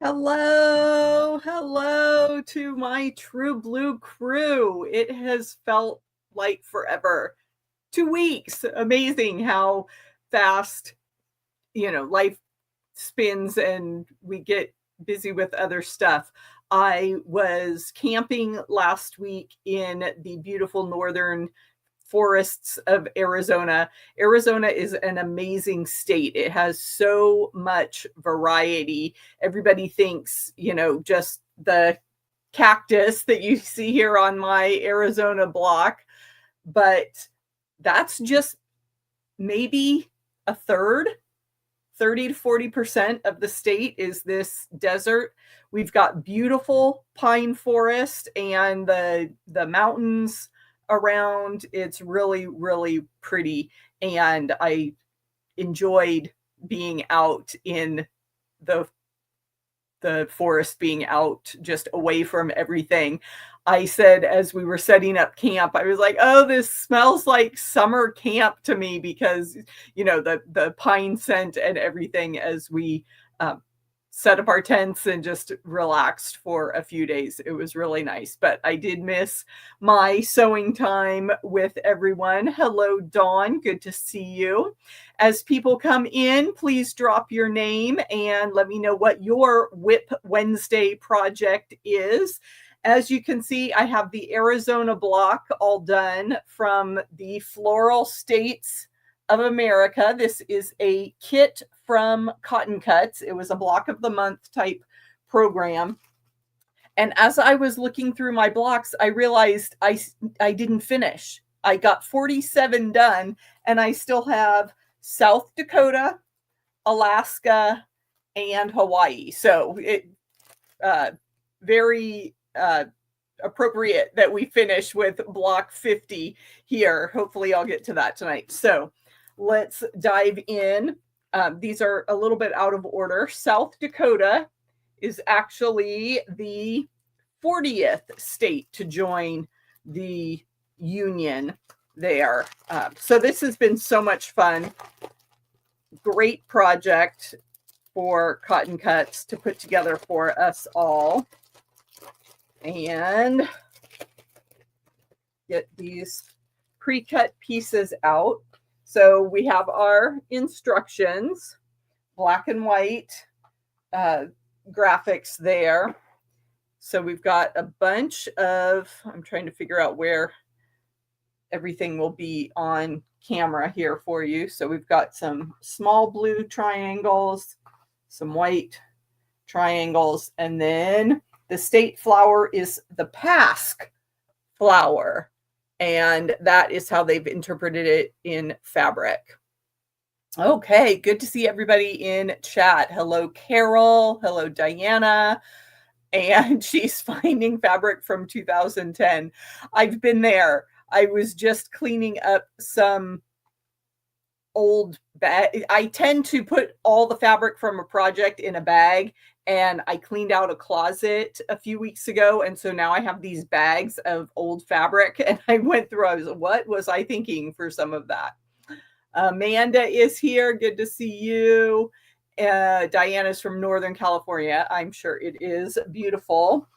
Hello to my True Blue crew. It has felt like forever. 2 weeks. Amazing how fast, life spins and we get busy with other stuff. I was camping last week in the beautiful northern forests of Arizona. Arizona is an amazing state. It has so much variety. Everybody thinks, just the cactus that you see here on my Arizona block, but that's just maybe a third. 30 to 40% of the state is this desert. We've got beautiful pine forest and the mountains around. It's really, really pretty. And I enjoyed being out in the forest, being out just away from everything. I said, as we were setting up camp, I was like, oh, this smells like summer camp to me because, the pine scent and everything as we set up our tents and just relaxed for a few days. It was really nice, but I did miss my sewing time with everyone. Hello, Dawn. Good to see you. As people come in, please drop your name and let me know what your WIP Wednesday project is. As you can see, I have the Arizona block all done from the Floral States of America. This is a kit from Cotton Cuts. It was a block of the month type program. And as I was looking through my blocks, I realized I didn't finish. I got 47 done, and I still have South Dakota, Alaska, and Hawaii. So it very appropriate that we finish with block 50 here. Hopefully I'll get to that tonight. So let's dive in. These are a little bit out of order. South Dakota is actually the 40th state to join the union there. So this has been so much fun. Great project for Cotton Cuts to put together for us all. And get these pre-cut pieces out. So we have our instructions, black and white graphics there. So we've got a bunch of, I'm trying to figure out where everything will be on camera here for you. So we've got some small blue triangles, some white triangles, and then the state flower is the Pasque flower. And that is how they've interpreted it in fabric. Okay, good to see everybody in chat. Hello, Carol. Hello, Diana. And she's finding fabric from 2010. I've been there. I was just cleaning up some old bag. I tend to put all the fabric from a project in a bag, and I cleaned out a closet a few weeks ago, and so now I have these bags of old fabric, and I went through, what was I thinking for some of that? Amanda is here. Good to see you. Diana's from Northern California. I'm sure it is beautiful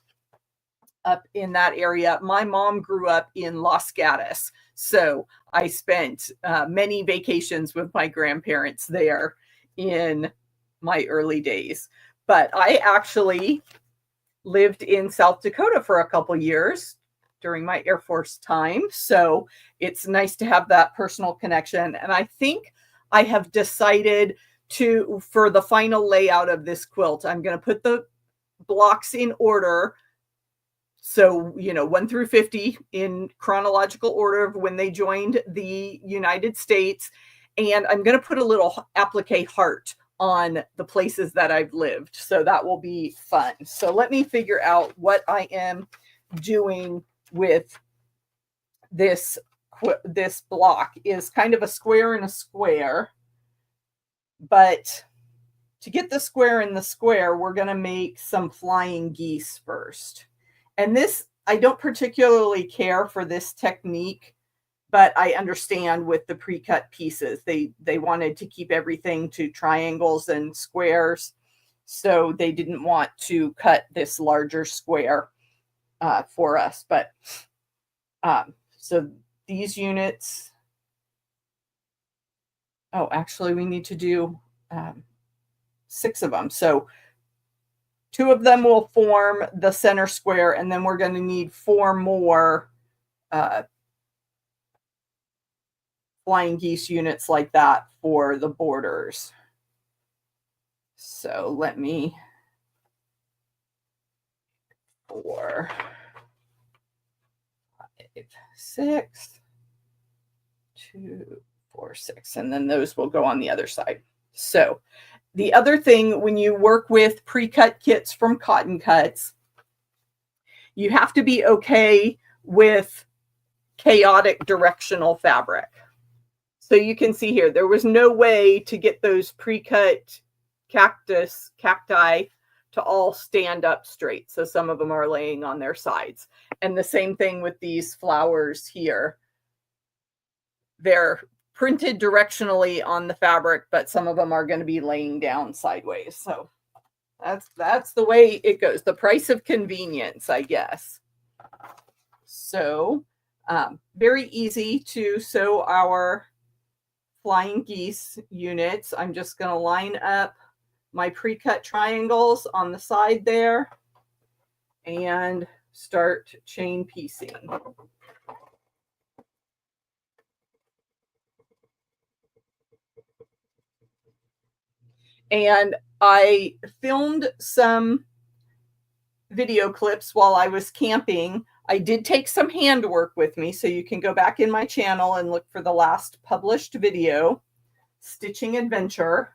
up in that area. My mom grew up in Los Gatos, so I spent many vacations with my grandparents there in my early days. But I actually lived in South Dakota for a couple years during my Air Force time. So it's nice to have that personal connection. And I think I have decided for the final layout of this quilt, I'm going to put the blocks in order. So, 1 through 50 in chronological order of when they joined the United States. And I'm going to put a little applique heart on the places that I've lived. So that will be fun. So let me figure out what I am doing with this block. Is kind of a square and a square. But to get the square in the square, we're going to make some flying geese first. And this, I don't particularly care for this technique, but I understand with the pre-cut pieces, they wanted to keep everything to triangles and squares. So they didn't want to cut this larger square for us. But so these units, oh, actually we need to do 6 of them. So 2 of them will form the center square, and then we're going to need 4 more flying geese units like that for the borders. So let me 4, 5, 6, 2, 4, 6, and then those will go on the other side. So the other thing, when you work with pre-cut kits from Cotton Cuts, you have to be okay with chaotic directional fabric. So you can see here, there was no way to get those pre-cut cacti to all stand up straight. So some of them are laying on their sides. And the same thing with these flowers here. They're printed directionally on the fabric, but some of them are going to be laying down sideways. So that's the way it goes. The price of convenience, I guess. So very easy to sew our flying geese units. I'm just going to line up my pre-cut triangles on the side there and start chain piecing. And I filmed some video clips while I was camping. I did take some handwork with me, so you can go back in my channel and look for the last published video, Stitching Adventure.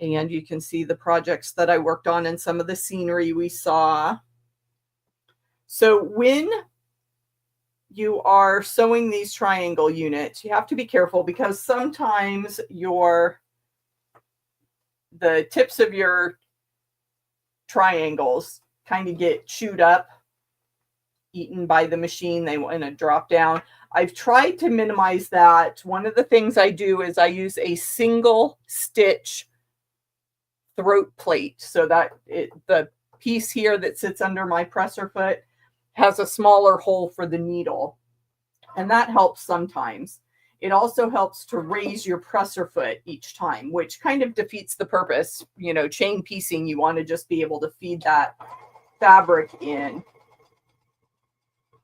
And you can see the projects that I worked on and some of the scenery we saw. So when you are sewing these triangle units, you have to be careful because sometimes the tips of your triangles kind of get chewed up, eaten by the machine. They want to drop down. I've tried to minimize that. One of the things I do is I use a single stitch throat plate so that the piece here that sits under my presser foot has a smaller hole for the needle, and that helps sometimes. It also helps to raise your presser foot each time, which kind of defeats the purpose. You know, chain piecing, you want to just be able to feed that fabric in.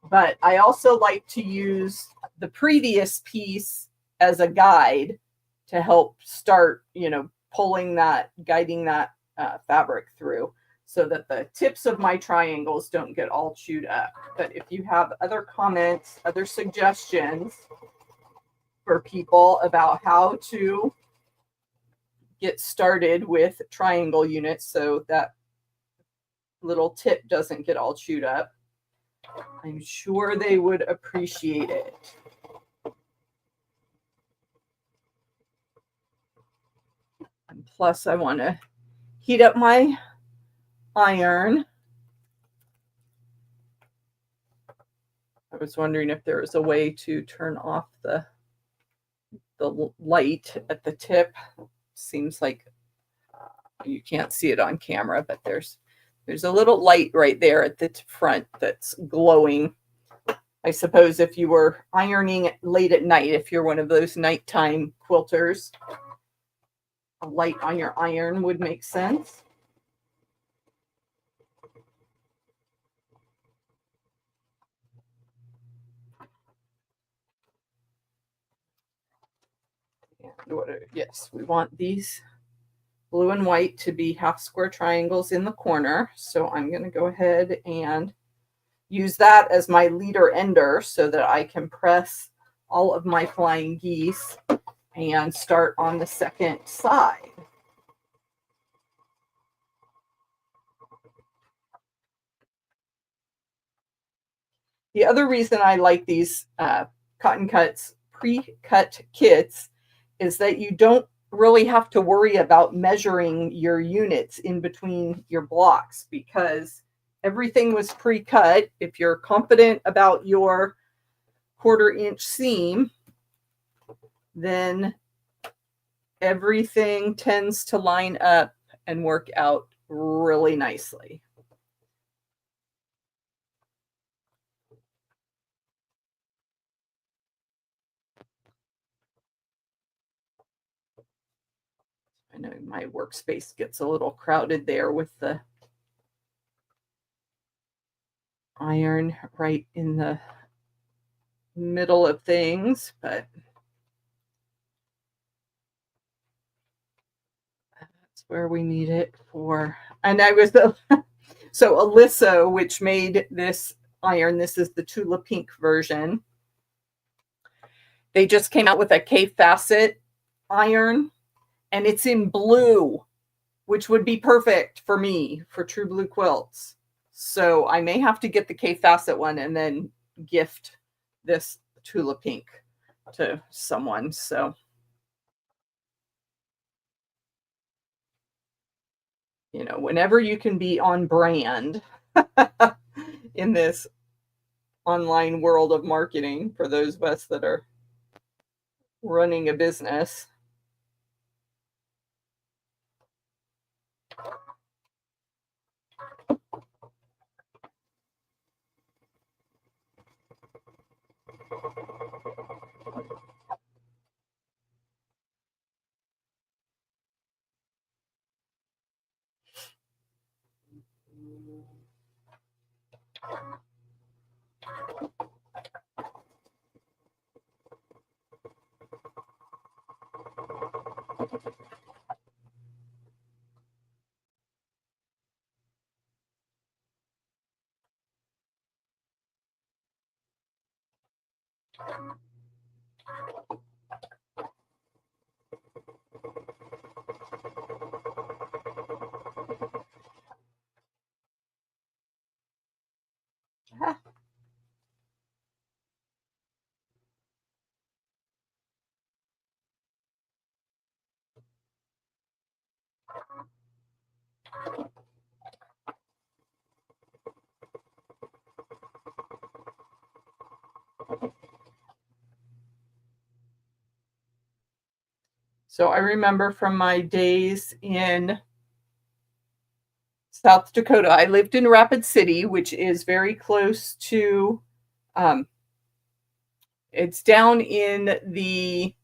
But I also like to use the previous piece as a guide to help start, pulling that, guiding that fabric through so that the tips of my triangles don't get all chewed up. But if you have other comments, other suggestions for people about how to get started with triangle units so that little tip doesn't get all chewed up, I'm sure they would appreciate it. And plus, I want to heat up my iron. I was wondering if there was a way to turn off the light at the tip. Seems like you can't see it on camera, but there's a little light right there at the front that's glowing. I suppose if you were ironing late at night, if you're one of those nighttime quilters, a light on your iron would make sense. Yes, we want these blue and white to be half square triangles in the corner. So I'm going to go ahead and use that as my leader ender so that I can press all of my flying geese and start on the second side. The other reason I like these Cotton Cuts pre-cut kits is that you don't really have to worry about measuring your units in between your blocks, because everything was pre-cut. If you're confident about your 1/4 inch seam, then everything tends to line up and work out really nicely. I know my workspace gets a little crowded there with the iron right in the middle of things, but that's where we need it for. And I was so Alyssa, which made this iron, this is the Tula Pink version. They just came out with a K facet iron, and it's in blue, which would be perfect for me for true blue quilts. So I may have to get the K facet one and then gift this Tula Pink to someone. So, you know, whenever you can be on brand in this online world of marketing, for those of us that are running a business. So I remember from my days in South Dakota, I lived in Rapid City, which is very close to, um, it's down in the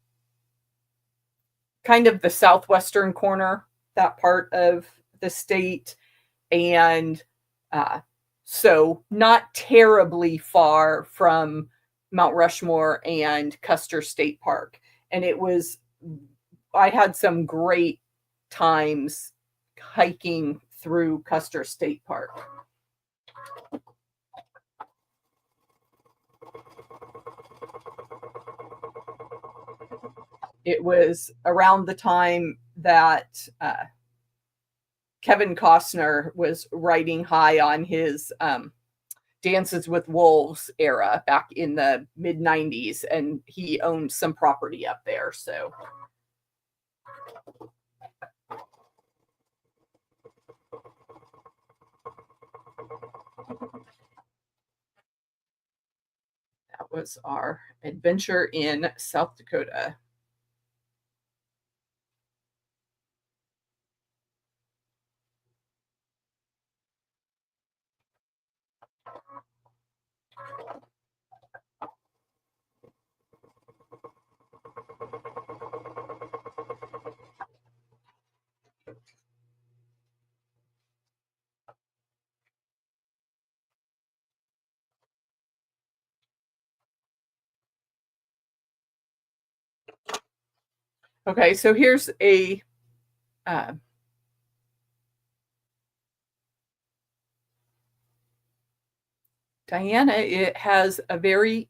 kind of the southwestern corner, that part of the state. And so not terribly far from Mount Rushmore and Custer State Park. And I had some great times hiking through Custer State Park. It was around the time that Kevin Costner was riding high on his Dances with Wolves era back in the mid 90s, and he owned some property up there. So that was our adventure in South Dakota. Okay, so here's a Diana, it has a very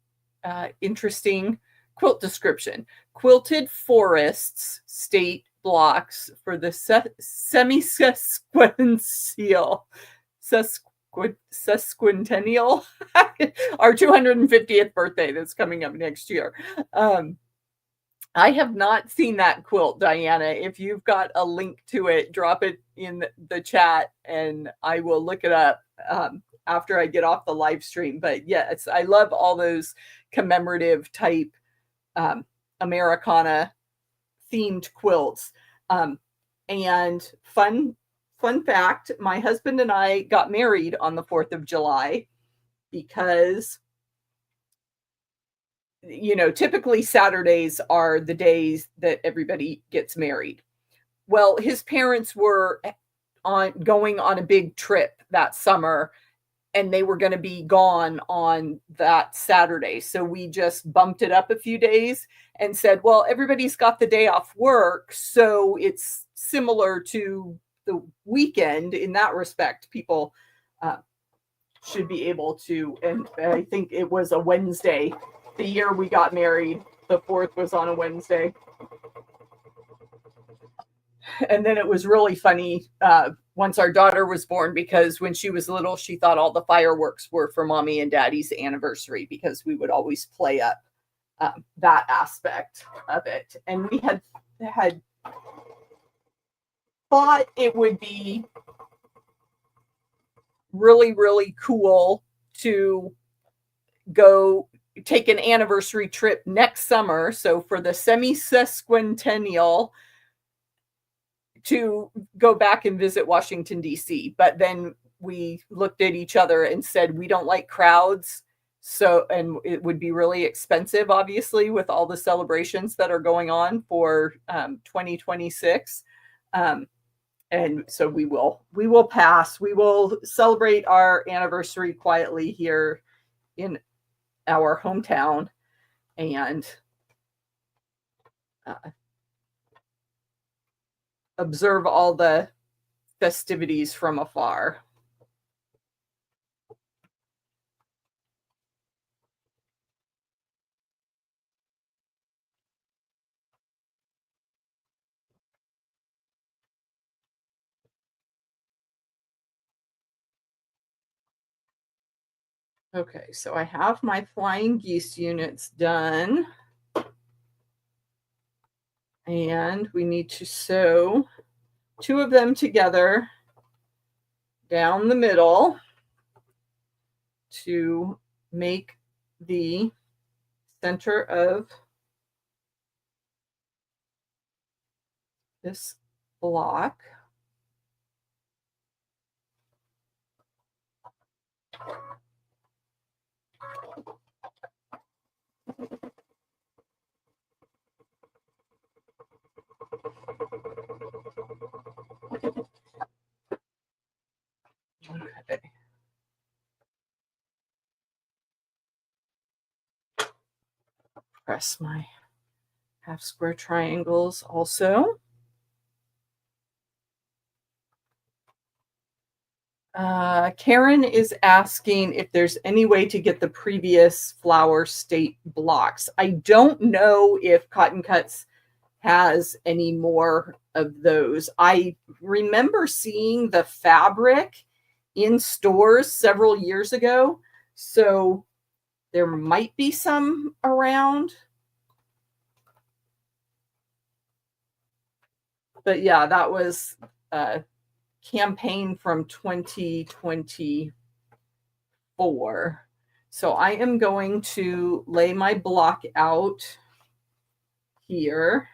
interesting quilt description. Quilted forests, state blocks for the semi-sesquicentennial, sesquicentennial, our 250th birthday that's coming up next year. I have not seen that quilt, Diana. If you've got a link to it, drop it in the chat and I will look it up after I get off the live stream. But yes, I love all those commemorative type Americana themed quilts. And fun fact, my husband and I got married on the 4th of July because, you know, typically Saturdays are the days that everybody gets married. Well, his parents were going on a big trip that summer, and they were going to be gone on that Saturday. So we just bumped it up a few days and said, well, everybody's got the day off work, so it's similar to the weekend in that respect. People should be able to, and I think it was a Wednesday. The year we got married, the 4th was on a Wednesday. And then it was really funny once our daughter was born, because when she was little, she thought all the fireworks were for mommy and daddy's anniversary, because we would always play up that aspect of it. And we had thought it would be really, really cool to go take an anniversary trip next summer. So for the semi-sesquicentennial, to go back and visit Washington, D.C. But then we looked at each other and said, we don't like crowds. So, and it would be really expensive, obviously, with all the celebrations that are going on for 2026. And so we will pass. We will celebrate our anniversary quietly here in our hometown, and observe all the festivities from afar. Okay, so I have my flying geese units done. And we need to sew 2 of them together down the middle to make the center of this block. Okay. Press my half square triangles also. Karen is asking if there's any way to get the previous Flower State blocks. I don't know if Cotton Cuts has any more of those. I remember seeing the fabric in stores several years ago, so there might be some around. But yeah, that was a campaign from 2024. So I am going to lay my block out here,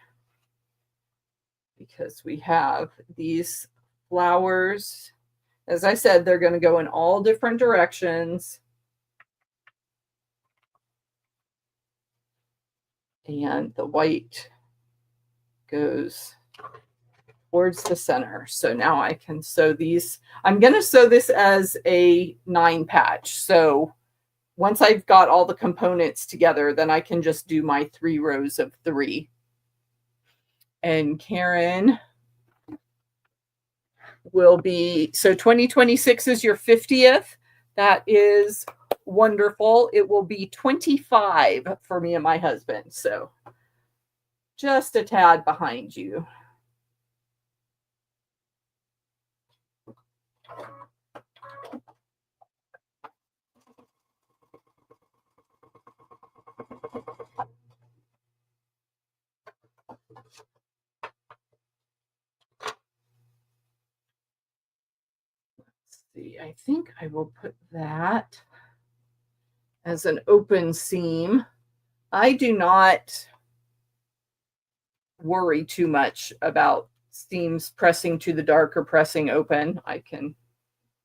because we have these flowers. As I said, they're going to go in all different directions. And the white goes towards the center. So now I can sew these. I'm going to sew this as a 9 patch. So once I've got all the components together, then I can just do my 3 rows of 3. And Karen will be, so 2026 is your 50th. That is wonderful. It will be 25 for me and my husband. So just a tad behind you. Let's see, I I think I will put that as an open seam. I do not worry too much about seams pressing to the dark or pressing open. I can,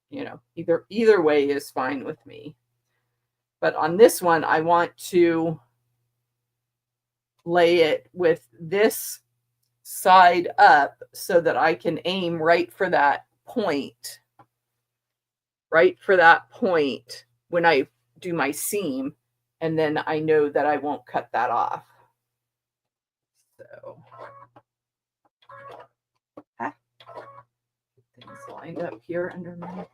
either way is fine with me. But on this one, I want to lay it with this side up so that I can aim right for that point when I do my seam, and then I know that I won't cut that off. So things lined up here under my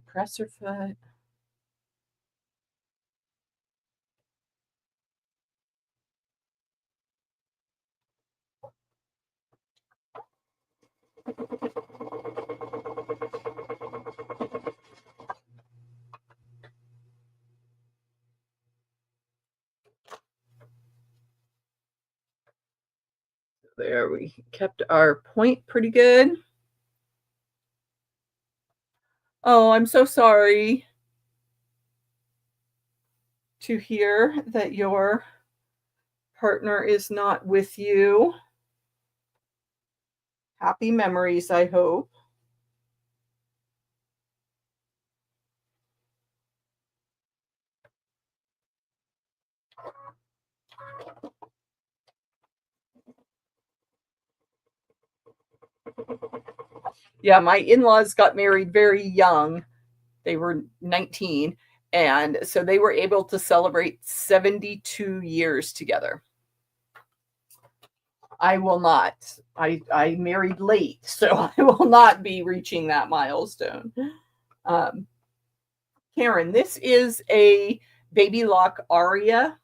presser foot. There, we kept our point pretty good. Oh, I'm so sorry to hear that your partner is not with you. Happy memories, I hope. Yeah, my in-laws got married very young. They were 19, and so they were able to celebrate 72 years together. I will not. I married late, so I will not be reaching that milestone. Karen, this is a baby lock aria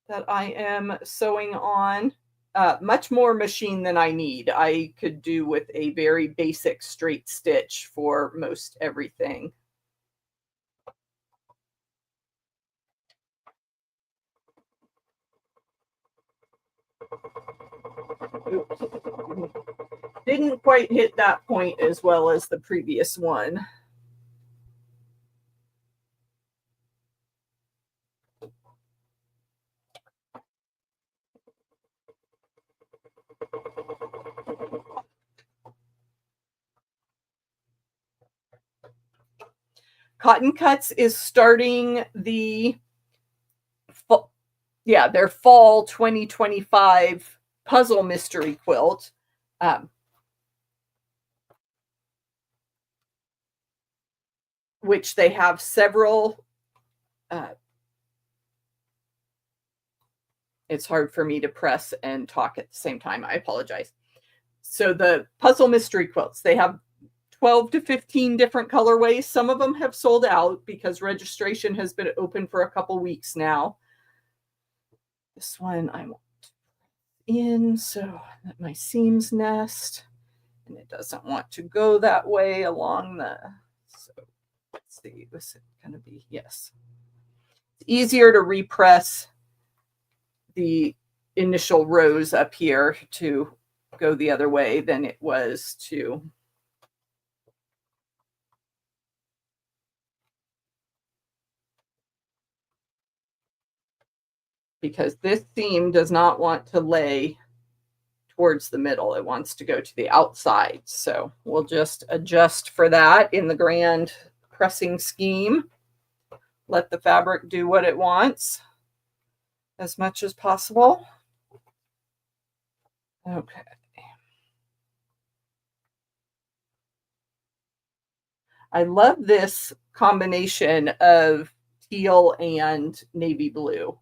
that I am sewing on. Much more machine than I need. I could do with a very basic straight stitch for most everything. Oops. Didn't quite hit that point as well as the previous one. Cotton Cuts is starting their fall 2025 puzzle mystery quilt. Which they have several. It's hard for me to press and talk at the same time. I apologize. So the puzzle mystery quilts, they have 12 to 15 different colorways. Some of them have sold out because registration has been open for a couple weeks now. This one I want in so that my seams nest, and it doesn't want to go that way along the, so let's see, was it going to be, yes. It's easier to repress the initial rows up here to go the other way than it was to because this seam does not want to lay towards the middle. It wants to go to the outside. So we'll just adjust for that in the grand pressing scheme. Let the fabric do what it wants as much as possible. Okay. I love this combination of teal and navy blue.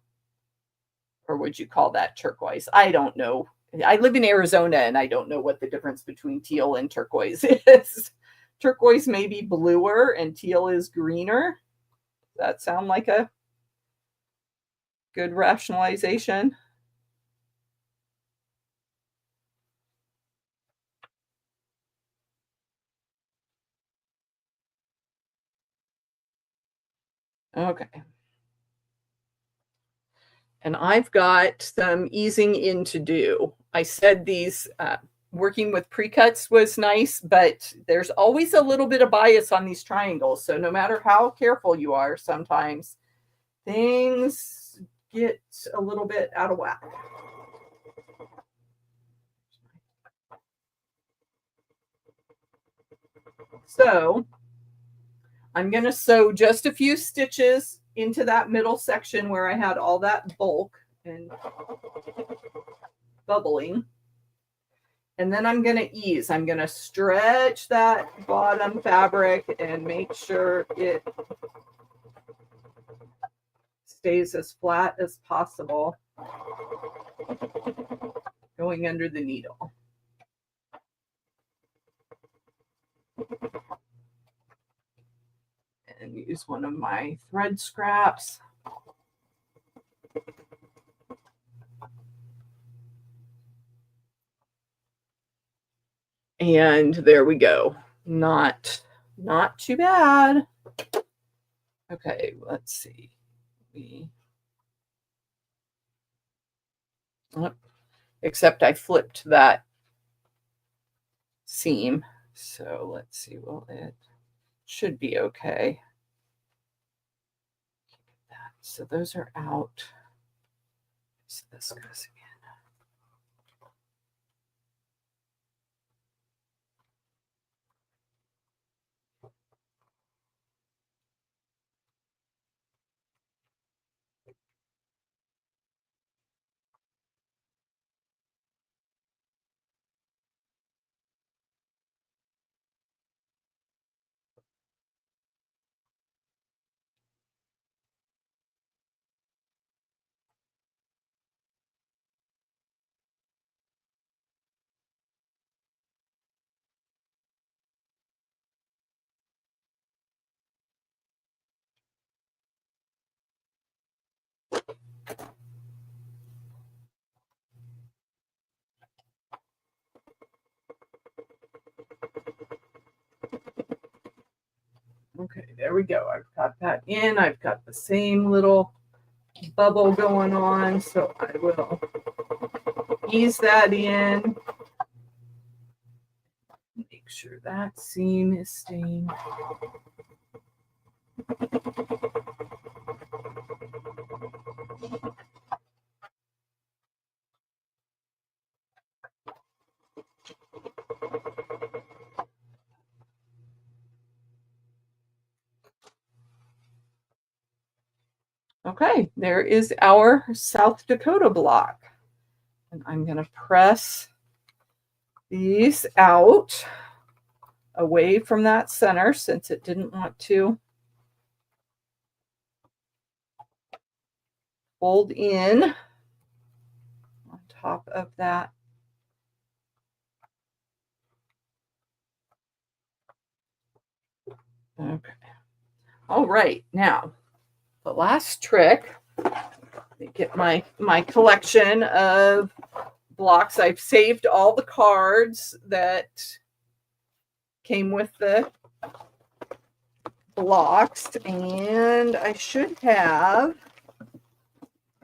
Or would you call that turquoise? I don't know. I live in Arizona and I don't know what the difference between teal and turquoise is. Turquoise may be bluer and teal is greener. Does that sound like a good rationalization? Okay. And I've got some easing in to do. I said these working with pre-cuts was nice, but there's always a little bit of bias on these triangles. So no matter how careful you are, sometimes things get a little bit out of whack. So I'm going to sew just a few stitches into that middle section where I had all that bulk and bubbling. And then I'm going to ease. I'm going to stretch that bottom fabric and make sure it stays as flat as possible going under the needle. And use one of my thread scraps. And there we go. Not too bad. Okay, let's see. Except I flipped that seam. So let's see. Well, it should be okay. So those are out. So this goes in. Okay, there we go. I've got that in. I've got the same little bubble going on, so I will ease that in. Make sure that seam is staying. Okay, there is our South Dakota block. And I'm going to press these out away from that center since it didn't want to fold in on top of that. Okay. All right, now the last trick. Let me get my collection of blocks. I've saved all the cards that came with the blocks, and I should have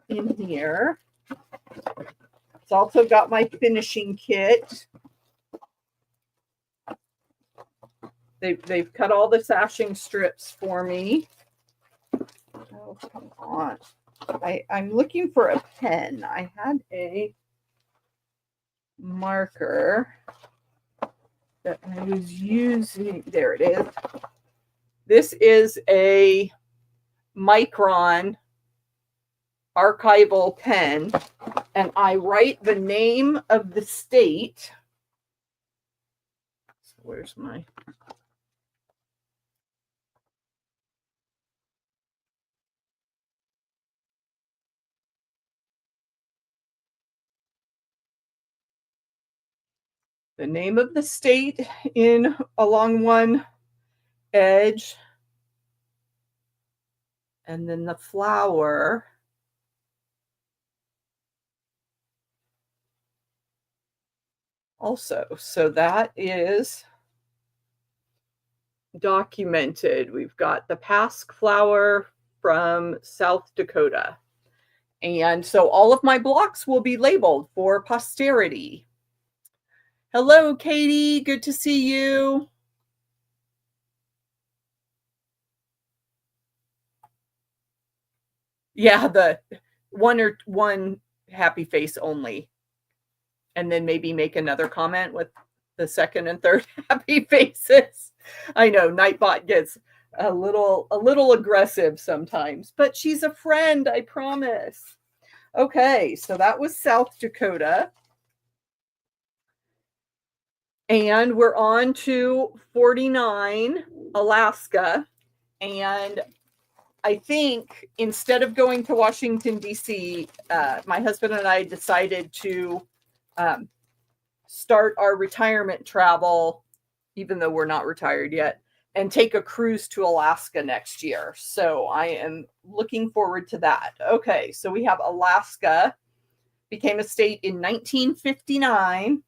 in here. It's also got my finishing kit. They've cut all the sashing strips for me. Oh, come on. I'm looking for a pen. I had a marker that I was using. There it is. This is a Micron archival pen, and I write the name of the state. So where's my... the name of the state in along one edge, and then the flower also. So that is documented. We've got the pasque flower from South Dakota. And so all of my blocks will be labeled for posterity. Hello, Katie. Good to see you. Yeah, the one happy face only. And then maybe make another comment with the second and third happy faces. I know Nightbot gets a little aggressive sometimes, but she's a friend, I promise. Okay, so that was South Dakota. And we're on to 49, Alaska. And I think instead of going to Washington, D.C., my husband and I decided to start our retirement travel, even though we're not retired yet, and take a cruise to Alaska next year. So I am looking forward to that. Okay, so we have Alaska, became a state in 1959.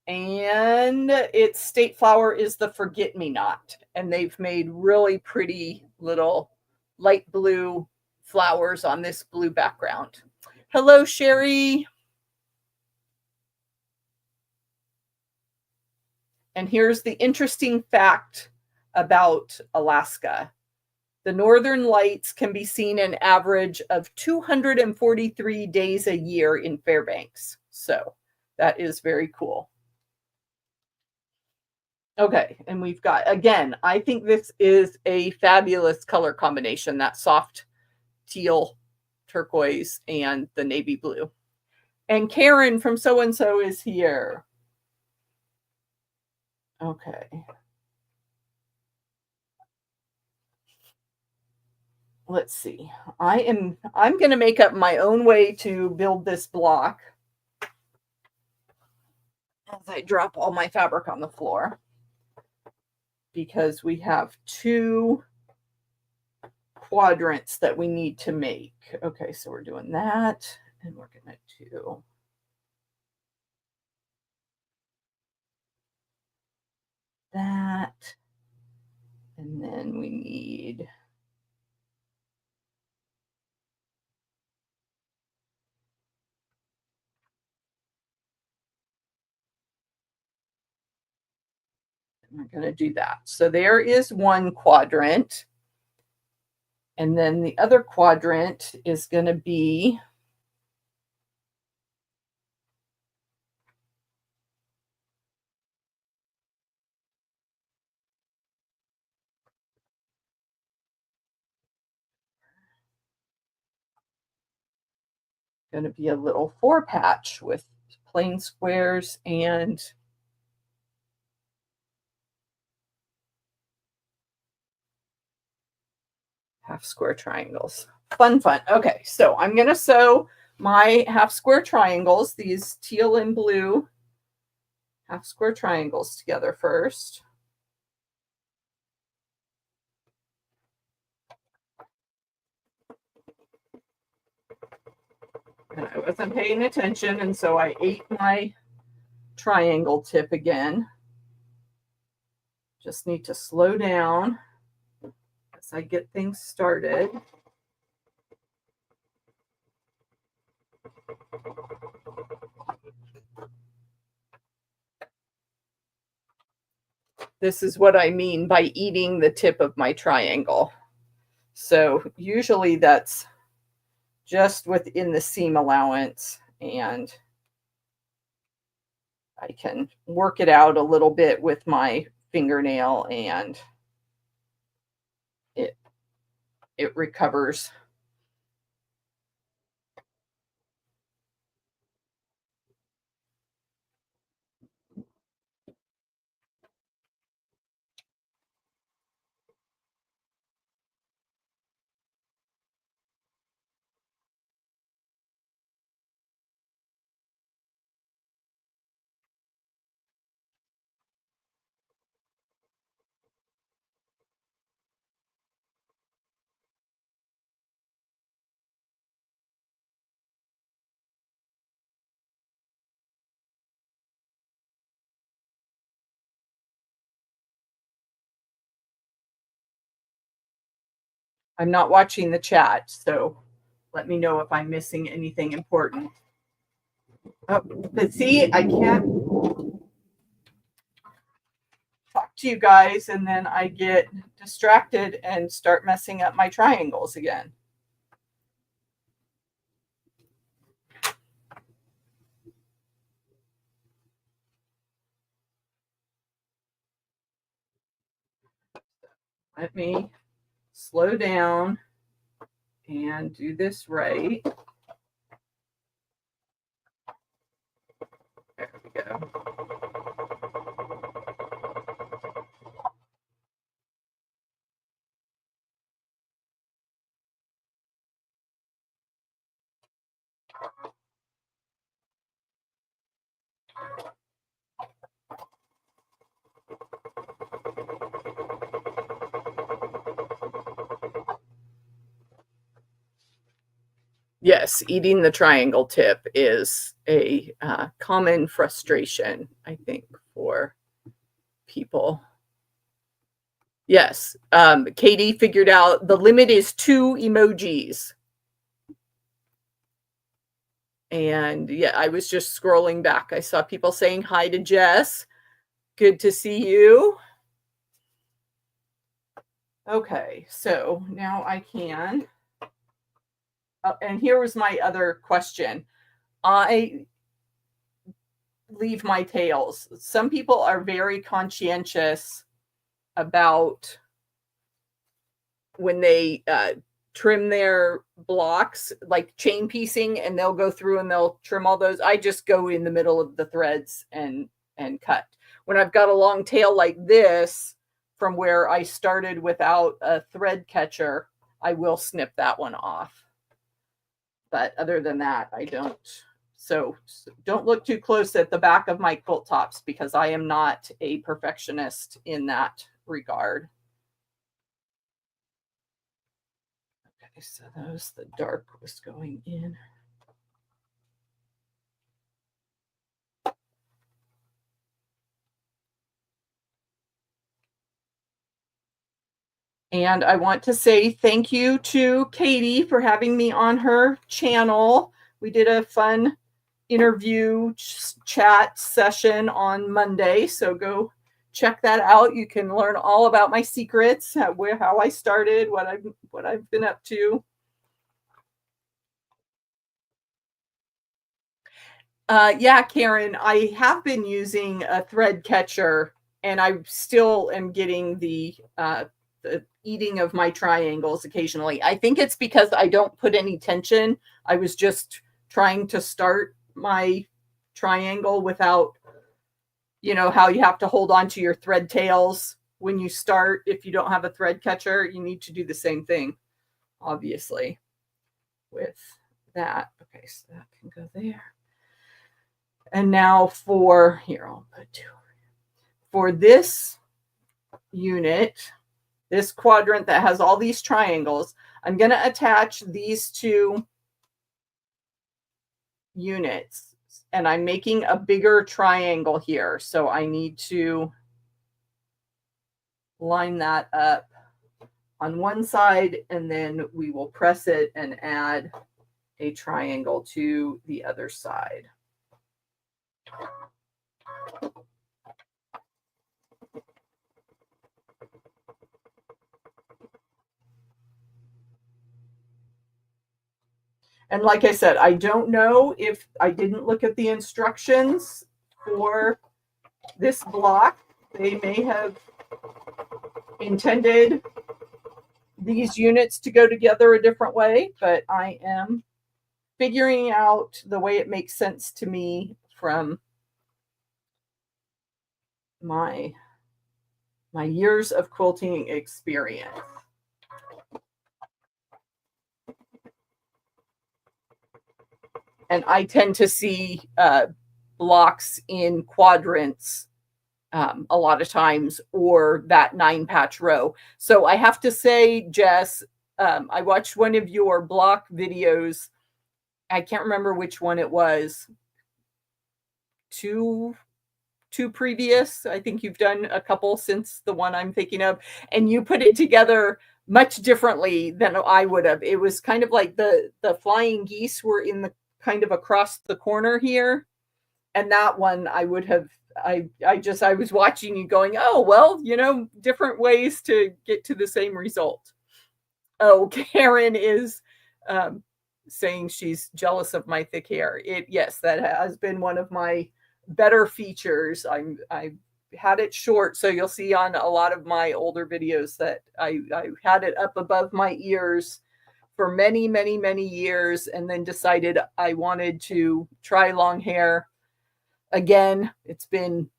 And its state flower is the forget-me-not. And they've made really pretty little light blue flowers on this blue background. Hello, Sherry. And here's the interesting fact about Alaska. The northern lights can be seen an average of 243 days a year in Fairbanks. So that is very cool. Okay, and we've got, again, I think this is a fabulous color combination, that soft teal turquoise and the navy blue. And Karen from so-and-so is here. Okay. Let's see. I'm going to make up my own way to build this block as I drop all my fabric on the floor, because we have two quadrants that we need to make. Okay, so we're doing that, and we're going to do that, and then we need we're going to do that. So there is one quadrant, and then the other quadrant is going to be a little 4-patch with plain squares and half square triangles. Fun. Okay, so I'm going to sew my half square triangles, these teal and blue half square triangles, together first. And I wasn't paying attention, and so I ate my triangle tip again. Just need to slow down as I get things started. This is what I mean by eating the tip of my triangle. So usually that's just within the seam allowance, and I can work it out a little bit with my fingernail, and it recovers. I'm not watching the chat, so let me know if I'm missing anything important. Oh, but see, I can't talk to you guys and then I get distracted and start messing up my triangles again. Let me slow down and do this right. There we go. Yes, eating the triangle tip is a common frustration, I think, for people. Yes, Katie figured out the limit is 2 emojis. And yeah, I was just scrolling back. I saw people saying hi to Jess. Good to see you. Okay, so now I can. And here was my other question. I leave my tails. Some people are very conscientious about when they trim their blocks, like chain piecing, and they'll go through and they'll trim all those. I just go in the middle of the threads and cut. When I've got a long tail like this, from where I started without a thread catcher, I will snip that one off. But other than that, I don't. So don't look too close at the back of my quilt tops because I am not a perfectionist in that regard. Okay, so those, the dark was going in. And I want to say thank you to Katie for having me on her channel. We did a fun interview chat session on Monday, so go check that out. You can learn all about my secrets, how I started, what I've been up to. Yeah, Karen, I have been using a thread catcher, and I still am getting the eating of my triangles occasionally. I think it's because I don't put any tension. I was just trying to start my triangle without, you know, how you have to hold on to your thread tails when you start. If you don't have a thread catcher, you need to do the same thing, obviously, with that. Okay, so that can go there. And now for, here, I'll put 2. For this unit, this quadrant that has all these triangles, I'm going to attach these 2 units. And I'm making a bigger triangle here. So I need to line that up on one side, and then we will press it and add a triangle to the other side. And like I said, I don't know if I didn't look at the instructions for this block. They may have intended these units to go together a different way, but I am figuring out the way it makes sense to me from my years of quilting experience. And I tend to see blocks in quadrants a lot of times, or that 9-patch row. So I have to say, Jess, I watched one of your block videos. I can't remember which one it was. Two two previous. I think you've done a couple since the one I'm thinking of, and you put it together much differently than I would have. It was kind of like the flying geese were in the kind of across the corner here, and that one I would have I was watching you going, oh well, different ways to get to the same result. Oh, Karen is um, saying she's jealous of my thick hair. Yes, that has been one of my better features. I had it short, so you'll see on a lot of my older videos that I had it up above my ears for many, many, many years, and then decided I wanted to try long hair again. It's been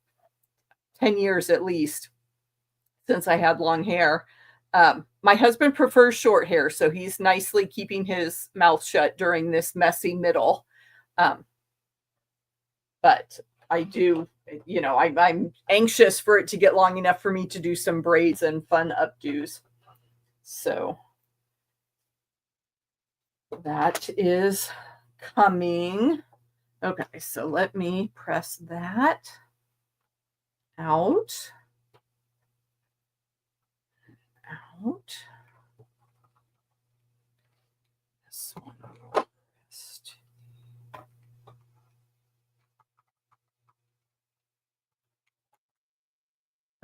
10 years at least since I had long hair. My husband prefers short hair, so he's nicely keeping his mouth shut during this messy middle. Um, but I do, I'm anxious for it to get long enough for me to do some braids and fun updos. So that is coming. Okay, so let me press that out. This one first.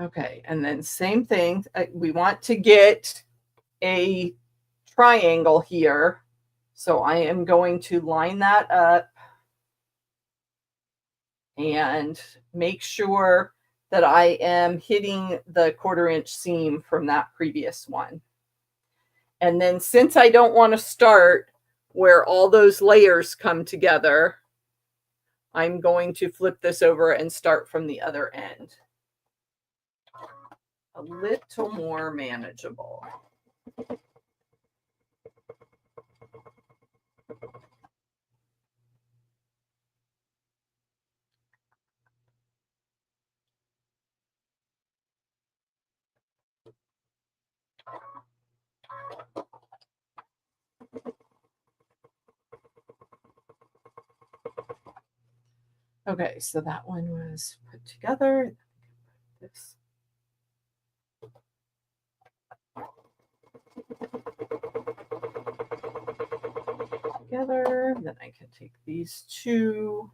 Okay, and then same thing. We want to get a triangle here. So I am going to line that up and make sure that I am hitting the 1/4 inch seam from that previous one. And then since I don't want to start where all those layers come together, I'm going to flip this over and start from the other end. A little more manageable. Okay, so that one was put together. This. Together, then I can take these two.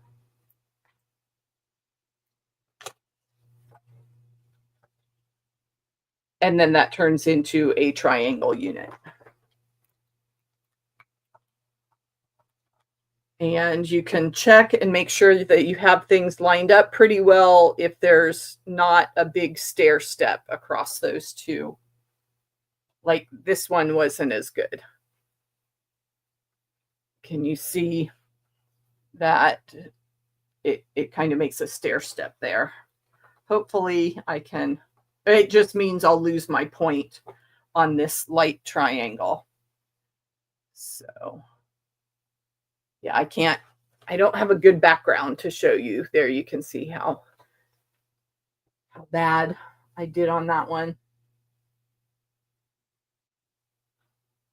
And then that turns into a triangle unit. And you can check and make sure that you have things lined up pretty well if there's not a big stair step across those two. Like this one wasn't as good. Can you see that it kind of makes a stair step there? Hopefully I can, it just means I'll lose my point on this light triangle. So yeah, I don't have a good background to show you. There you can see how bad I did on that one.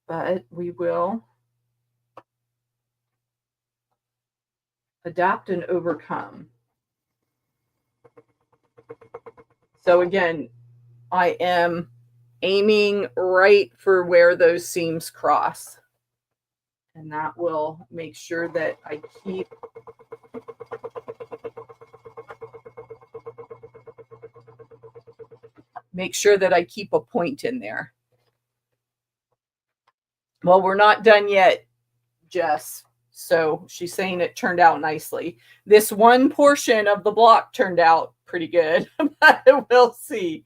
But we will adapt and overcome. So again, I am aiming right for where those seams cross. And that will make sure that I keep a point in there. Well, we're not done yet, Jess. So she's saying it turned out nicely. This one portion of the block turned out pretty good, but we'll see.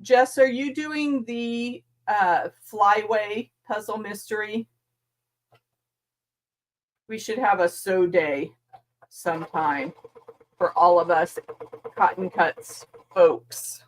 Jess, are you doing the flyway puzzle mystery? We should have a sew day sometime for all of us cotton cuts folks.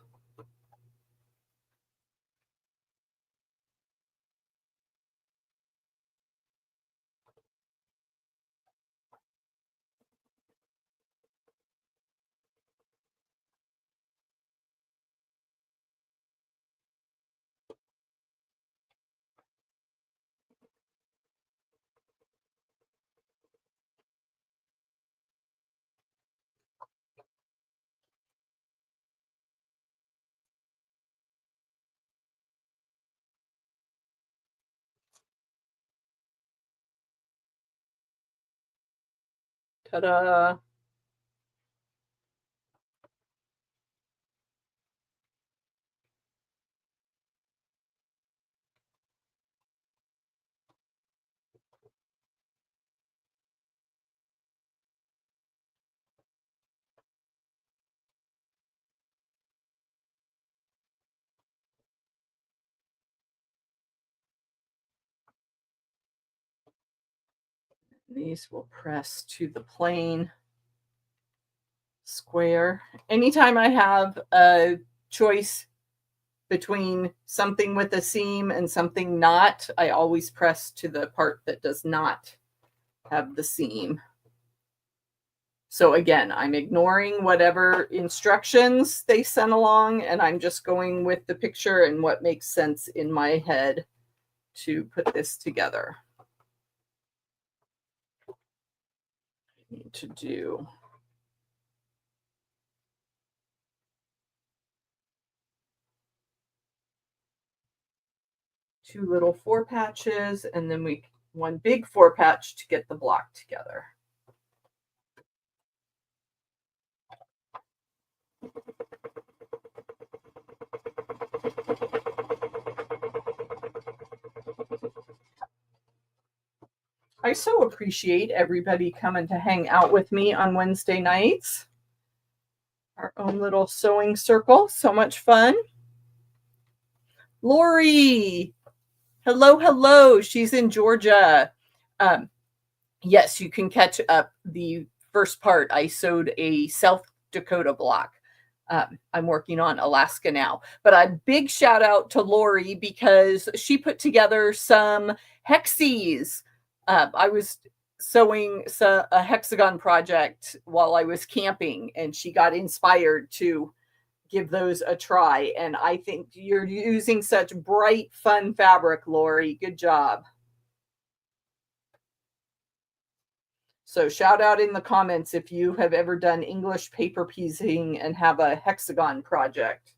Ta-da. These will press to the plain square. Anytime I have a choice between something with a seam and something not, I always press to the part that does not have the seam. So again, I'm ignoring whatever instructions they sent along, and I'm just going with the picture and what makes sense in my head to put this together. I need to do two little 4 patches, and then one big 4 patch to get the block together. I so appreciate everybody coming to hang out with me on Wednesday nights. Our own little sewing circle. So much fun. Lori. Hello, hello. She's in Georgia. Yes, you can catch up the first part. I sewed a South Dakota block. I'm working on Alaska now. But a big shout out to Lori because she put together some hexies. I was sewing a hexagon project while I was camping, and she got inspired to give those a try. And I think you're using such bright, fun fabric, Lori. Good job. So shout out in the comments if you have ever done English paper piecing and have a hexagon project.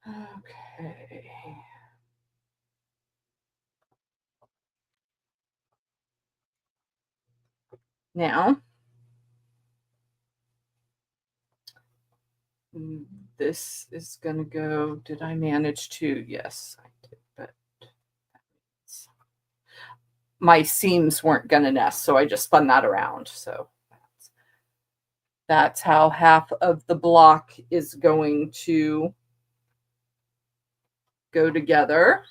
Okay. Now, this is going to go, did I manage to? Yes, I did, but my seams weren't going to nest, so I just spun that around. So that's how half of the block is going to go together.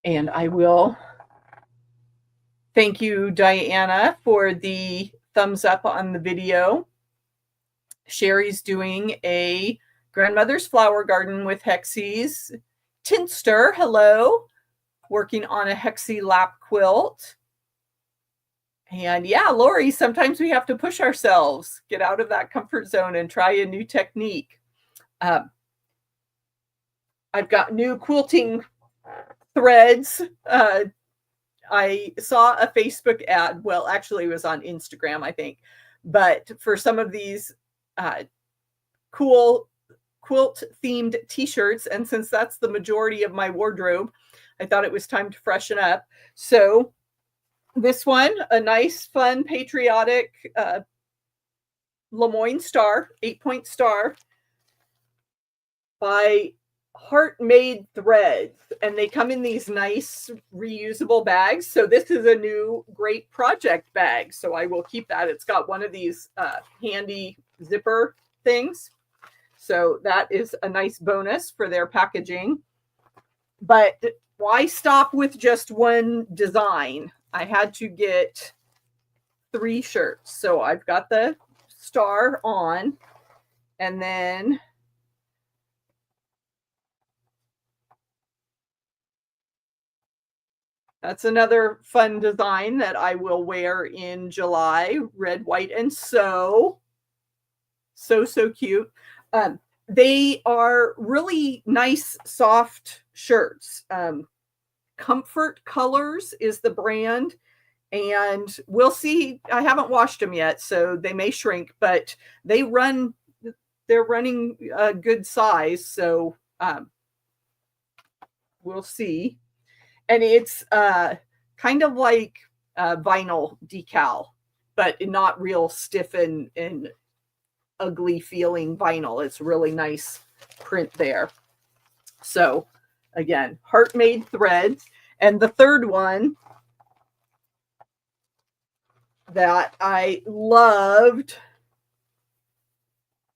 And I will thank you, Diana, for the thumbs up on the video. Sherry's doing a grandmother's flower garden with hexies. Tinster, hello, working on a hexie lap quilt. And yeah, Lori, sometimes we have to push ourselves, get out of that comfort zone and try a new technique. I've got new quilting threads. I saw a Facebook ad. Well, actually, it was on Instagram, I think. But for some of these cool quilt themed t-shirts, and since that's the majority of my wardrobe, I thought it was time to freshen up. So this one, a nice, fun, patriotic Lemoyne star, 8-point star by Heart Made Threads. And they come in these nice reusable bags. So this is a new great project bag. So I will keep that. It's got one of these handy zipper things. So that is a nice bonus for their packaging. But why stop with just one design? I had to get 3 shirts. So I've got the star on, and then that's another fun design that I will wear in July. Red, white, and so cute. They are really nice, soft shirts. Comfort Colors is the brand, and we'll see. I haven't washed them yet, so they may shrink, but they're running a good size, so we'll see. And it's kind of like vinyl decal, but not real stiff and ugly feeling vinyl. It's really nice print there. So again, Heart Made Threads. And the third one that I loved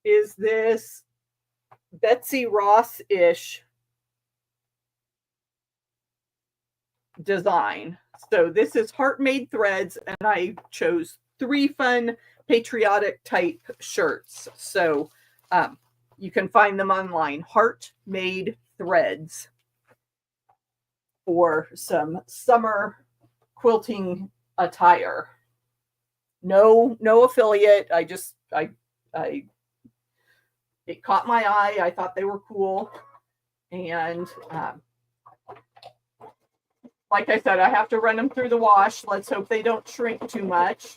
is this Betsy Ross-ish design. So this is Heart Made Threads, and I chose 3 fun patriotic type shirts. So you can find them online, Heart Made Threads, for some summer quilting attire. No affiliate. It caught my eye. I thought they were cool. And like I said, I have to run them through the wash. Let's hope they don't shrink too much.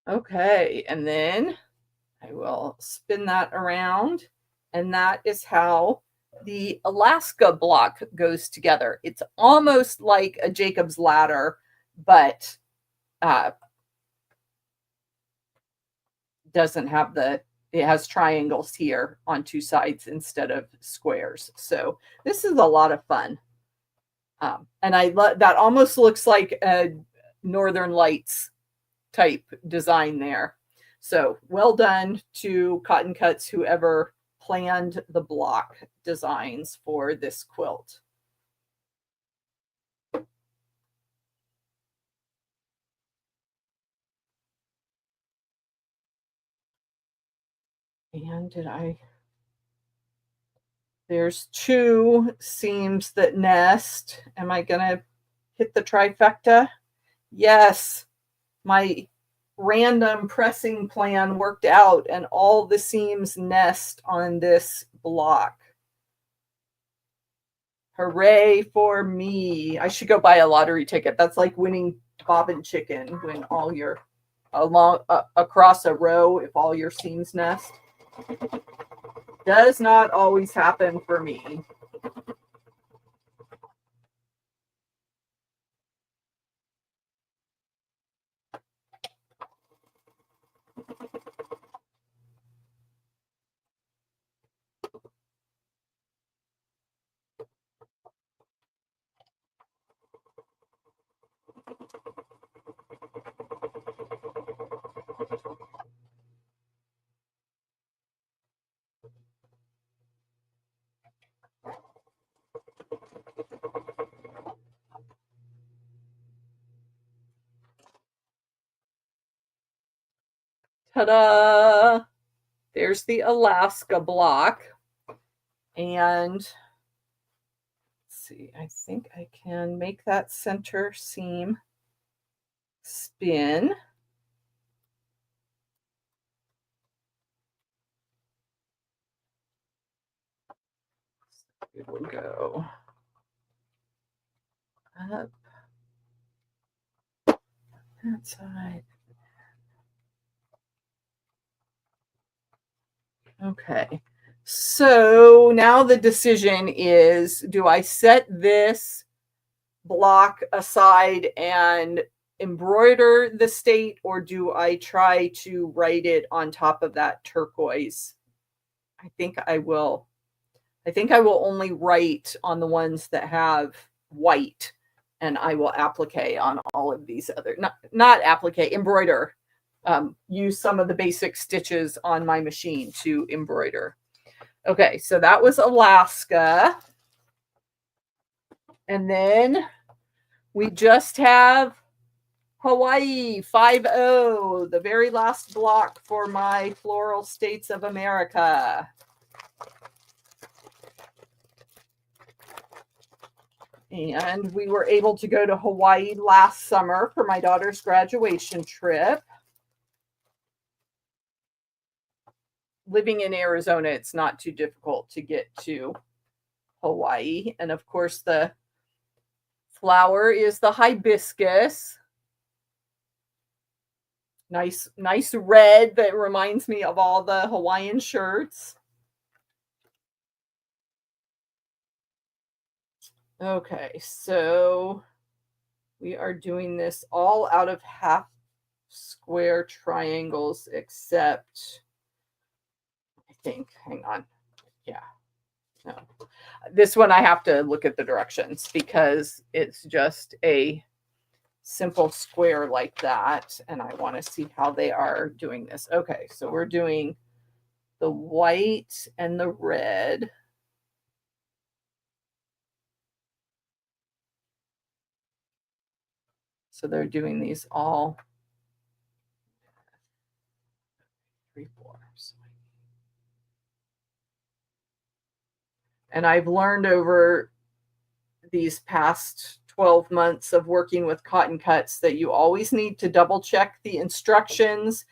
Okay, and then I will spin that around, and that is how the Alaska block goes together. It's almost like a Jacob's ladder, but doesn't have it has triangles here on 2 sides instead of squares. So this is a lot of fun. And I love that, almost looks like a Northern Lights type design there. So well done to Cotton Cuts, whoever planned the block designs for this quilt. And there's 2 seams that nest. Am I going to hit the trifecta? Yes, my random pressing plan worked out, and all the seams nest on this block. Hooray for me. I should go buy a lottery ticket. That's like winning bobbin chicken, when all your across a row, if all your seams nest. Does not always happen for me. Ta-da! There's the Alaska block. And let's see. I think I can make that center seam spin. It will go up that side. Okay. So now the decision is, do I set this block aside and embroider the state, or do I try to write it on top of that turquoise? I think I will only write on the ones that have white, and I will applique on all of these other, not applique, embroider. Use some of the basic stitches on my machine to embroider. Okay, so that was Alaska. And then we just have Hawaii 5-0, the very last block for my Floral States of America. And we were able to go to Hawaii last summer for my daughter's graduation trip. Living in Arizona, it's not too difficult to get to Hawaii. And of course, the flower is the hibiscus. Nice red that reminds me of all the Hawaiian shirts. Okay, so we are doing this all out of half square triangles, except I think, hang on. Yeah. No. This one I have to look at the directions because it's just a simple square like that, and I want to see how they are doing this. Okay, so we're doing the white and the red. So they're doing these all 3/4. And I've learned over these past 12 months of working with cotton cuts that you always need to double check the instructions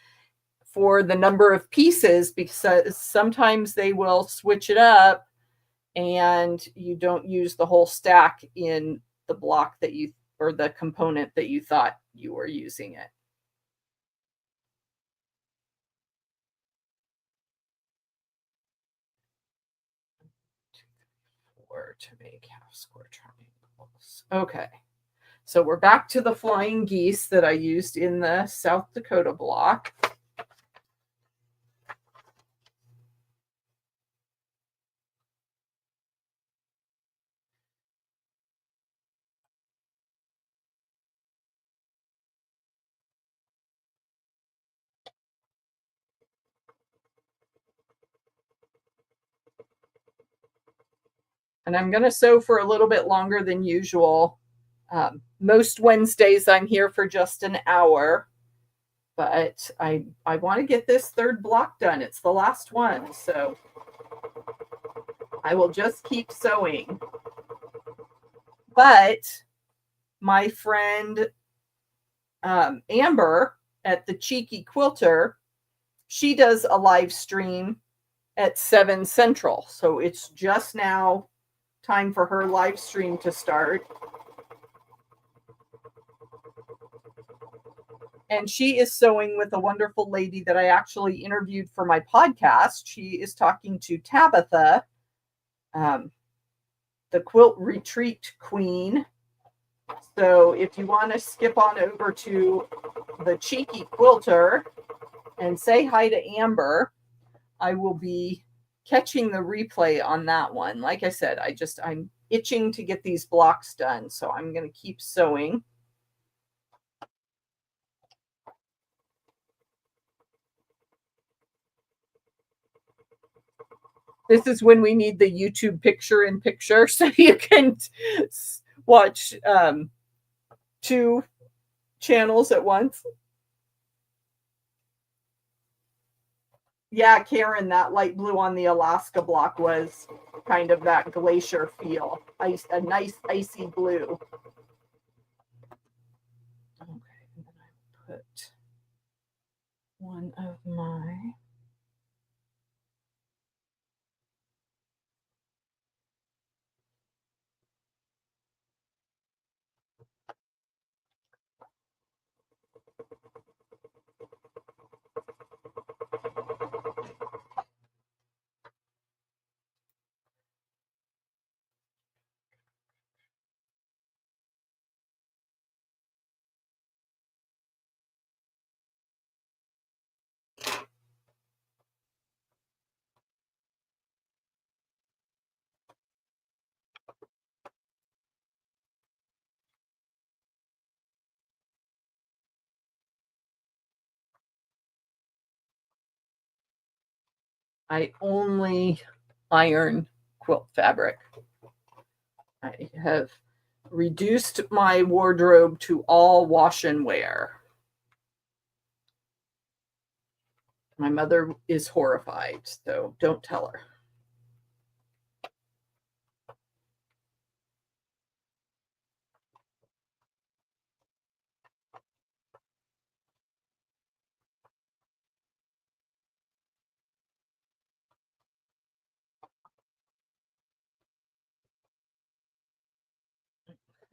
for the number of pieces, because sometimes they will switch it up and you don't use the whole stack in the block that you, or the component that you thought you were using it. To make half square triangles. Okay, so we're back to the flying geese that I used in the South Dakota block. And I'm going to sew for a little bit longer than usual. Most Wednesdays I'm here for just an hour, but I want to get this third block done. It's the last one, so I will just keep sewing. But my friend Amber at the Cheeky Quilter, she does a live stream at 7 Central. So it's just now time for her live stream to start. And she is sewing with a wonderful lady that I actually interviewed for my podcast. She is talking to Tabitha, the Quilt Retreat Queen. So if you want to skip on over to the Cheeky Quilter and say hi to Amber, I will be catching the replay on that one. Like I said, I'm itching to get these blocks done, so I'm going to keep sewing. This is when we need the YouTube picture-in-picture so you can watch 2 channels at once. Yeah, Karen, that light blue on the Alaska block was kind of that glacier feel. A nice icy blue. Okay, and then I put one of my I only iron quilt fabric. I have reduced my wardrobe to all wash and wear. My mother is horrified, so don't tell her.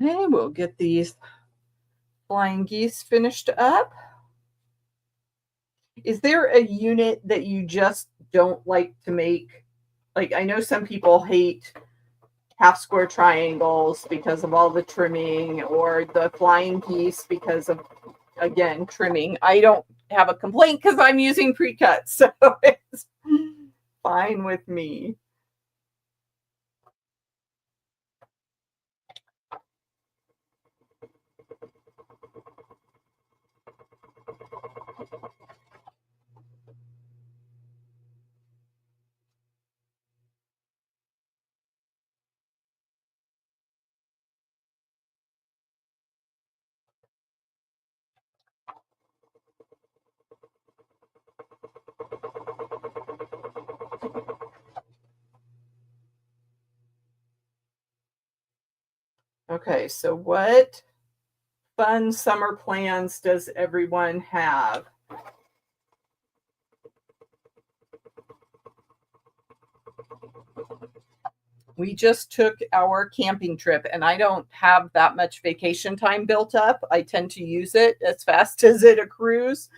Okay, we'll get these flying geese finished up. Is there a unit that you just don't like to make? Like, I know some people hate half square triangles because of all the trimming, or the flying geese because of, again, trimming. I don't have a complaint because I'm using precut, so it's fine with me. Okay, so what fun summer plans does everyone have? We just took our camping trip, and I don't have that much vacation time built up. I tend to use it as fast as it accrues.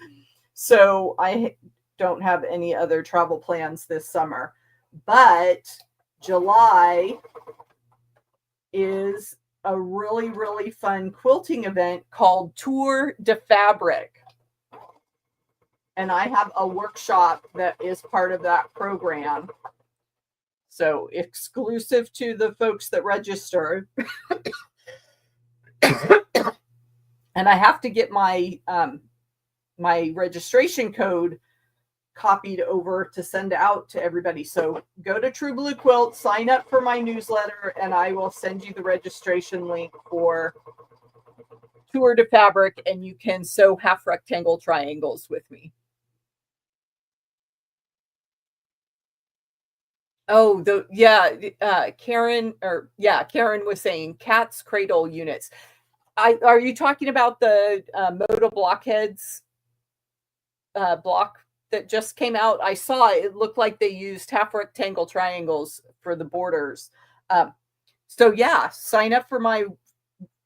So I don't have any other travel plans this summer. But July is a really, really fun quilting event called Tour de Fabric. And I have a workshop that is part of that program. So exclusive to the folks that register. And I have to get my my registration code copied over to send out to everybody. So go to True Blue Quilt, sign up for my newsletter, and I will send you the registration link for Tour de Fabric, and you can sew half rectangle triangles with me. Oh, Karen Karen was saying cat's cradle units. Are you talking about the Moda blockheads block that just came out? I saw it. It looked like they used half rectangle triangles for the borders. So yeah, sign up for my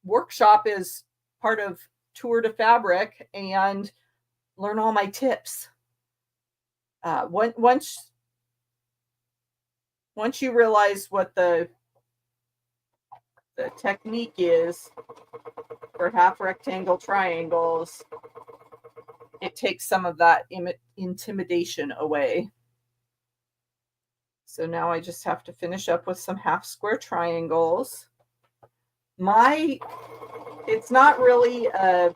workshop as part of Tour de Fabric and learn all my tips. Once you realize what the technique is for half rectangle triangles, it takes some of that intimidation away. So now I just have to finish up with some half square triangles. It's not really a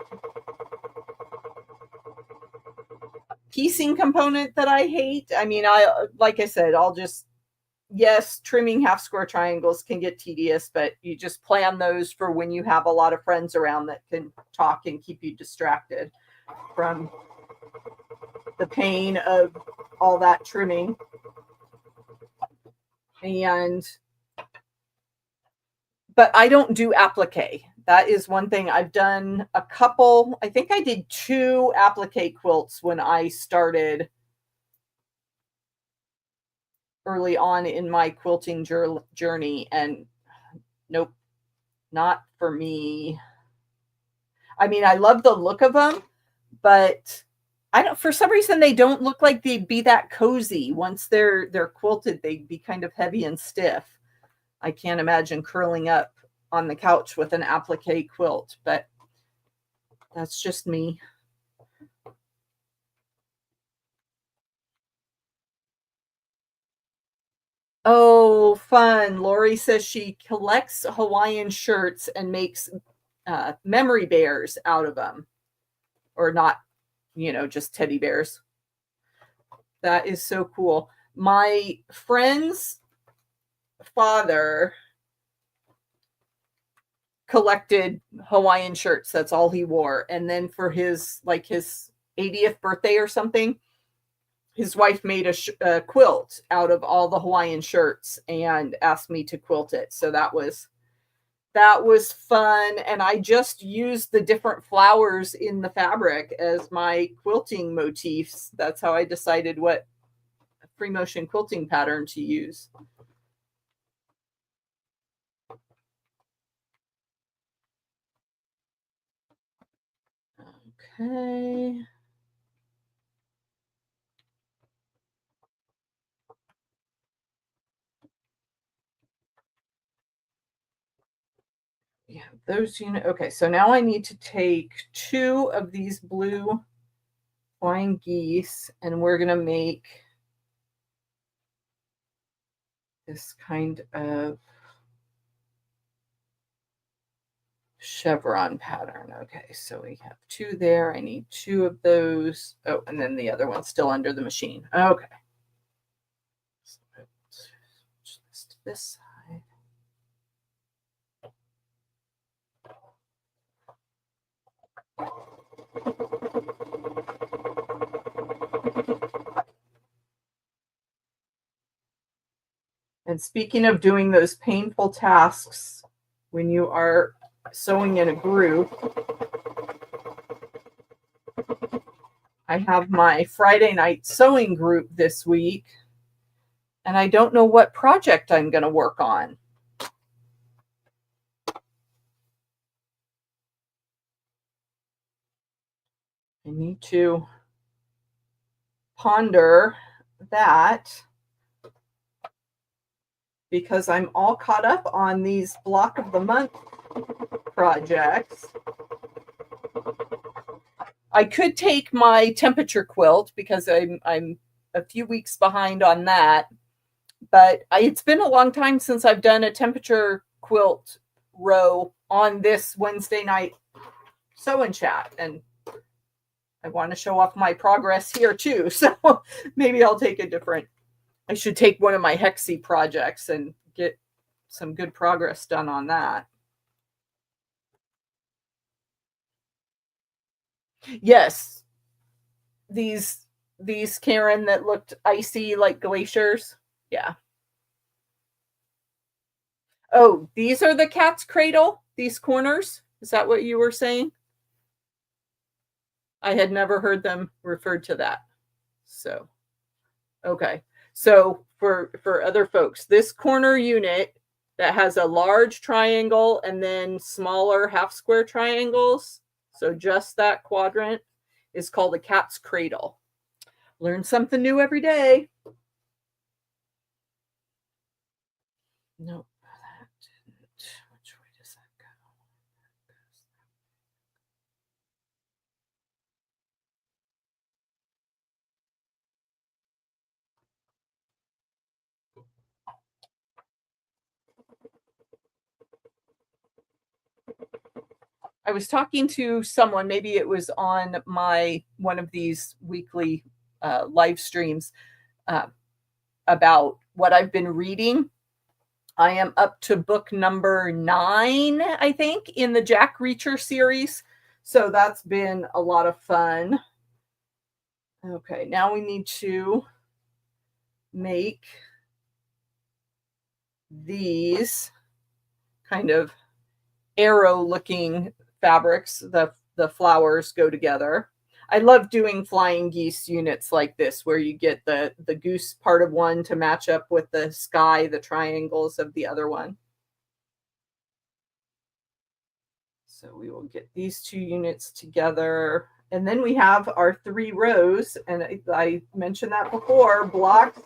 piecing component that I hate. I mean, like I said, yes, trimming half square triangles can get tedious, but you just plan those for when you have a lot of friends around that can talk and keep you distracted from the pain of all that trimming. But I don't do applique. That is one thing. I've done a couple. I think I did 2 applique quilts when I started early on in my quilting journey, and nope, not for me. I mean, I love the look of them, but I don't, for some reason they don't look like they'd be that cozy. Once they're quilted, they'd be kind of heavy and stiff. I can't imagine curling up on the couch with an applique quilt, but that's just me. Oh, fun. Lori says she collects Hawaiian shirts and makes memory bears out of them. Or not, just teddy bears. That is so cool. My friend's father collected Hawaiian shirts. That's all he wore. And then for his 80th birthday or something, his wife made a quilt out of all the Hawaiian shirts and asked me to quilt it. So that was fun. And I just used the different flowers in the fabric as my quilting motifs. That's how I decided what free motion quilting pattern to use. Okay. Yeah, those units. Okay, so now I need to take 2 of these blue flying geese, and we're going to make this kind of chevron pattern. Okay, so we have 2 there. I need 2 of those. Oh, and then the other one's still under the machine. Okay. So switch this to this side. And speaking of doing those painful tasks when you are sewing in a group, I have my Friday night sewing group this week, and I don't know what project I'm going to work on. I need to ponder that because I'm all caught up on these block of the month projects. I could take my temperature quilt because I'm a few weeks behind on that, but it's been a long time since I've done a temperature quilt row on this Wednesday night sew and chat, and I want to show off my progress here too. So maybe I'll take I should take one of my Hexie projects and get some good progress done on that. Yes. These Karen that looked icy like glaciers. Yeah. Oh, these are the cat's cradle, these corners. Is that what you were saying? I had never heard them referred to that. So, okay. So for other folks, this corner unit that has a large triangle and then smaller half square triangles, so just that quadrant, is called a cat's cradle. Learn something new every day. Nope, that didn't. Which way does that go? I was talking to someone, maybe it was on one of these weekly live streams, about what I've been reading. I am up to book number 9, I think, in the Jack Reacher series. So that's been a lot of fun. Okay, now we need to make these kind of arrow looking fabrics. The flowers go together. I love doing flying geese units like this, where you get the goose part of one to match up with the sky, the triangles of the other one. So we will get these two units together. And then we have our 3 rows. And I mentioned that before, blocks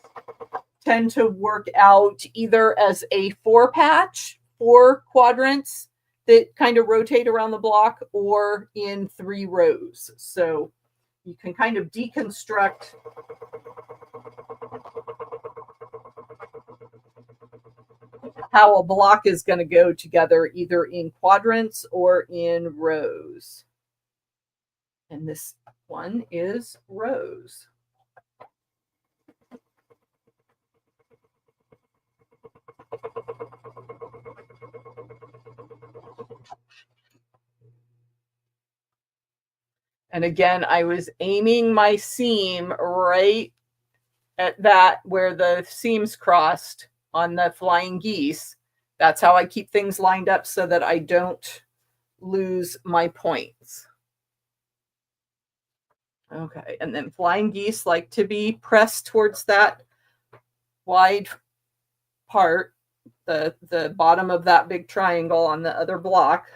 tend to work out either as a 4 patch, 4 quadrants that kind of rotate around the block, or in 3 rows. So you can kind of deconstruct how a block is going to go together, either in quadrants or in rows. And this one is rows. And again, I was aiming my seam right at that where the seams crossed on the flying geese. That's how I keep things lined up so that I don't lose my points. Okay, and then flying geese like to be pressed towards that wide part, the bottom of that big triangle on the other block,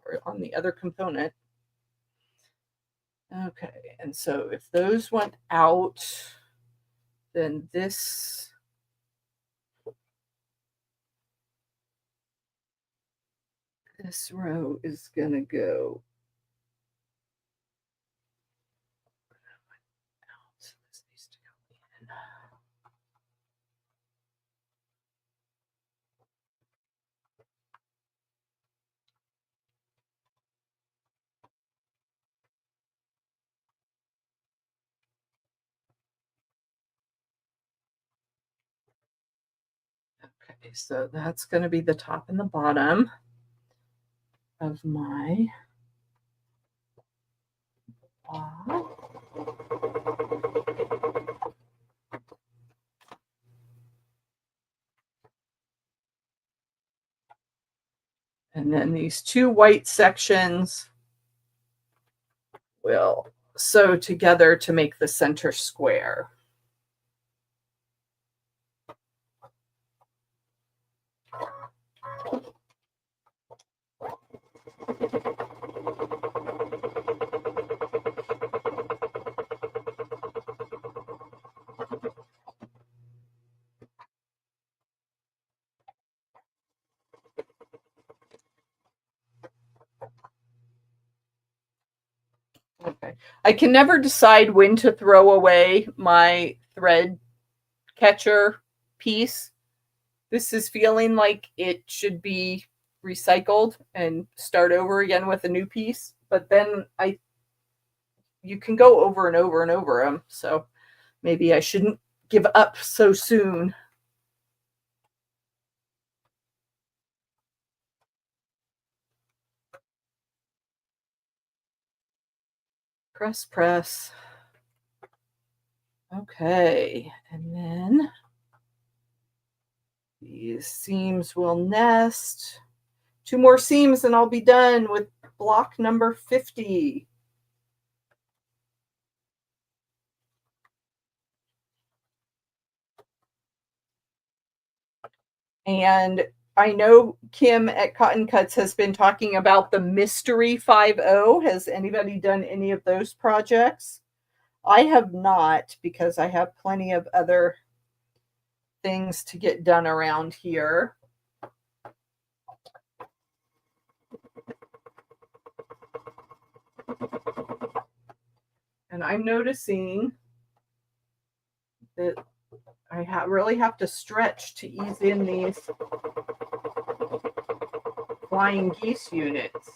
or on the other component. Okay, and so if those went out, then this row is going to go out. So this needs to go in. Okay, so that's going to be the top and the bottom of my block. And then these 2 white sections will sew together to make the center square. Okay. I can never decide when to throw away my thread catcher piece. This is feeling like it should be recycled and start over again with a new piece, but then you can go over and over and over them, so maybe I shouldn't give up so soon. Press, press. Okay, and then these seams will nest. 2 more seams and I'll be done with block number 50. And I know Kim at Cotton Cuts has been talking about the Mystery 5.0. Has anybody done any of those projects? I have not, because I have plenty of other things to get done around here. And I'm noticing that I really have to stretch to ease in these flying geese units.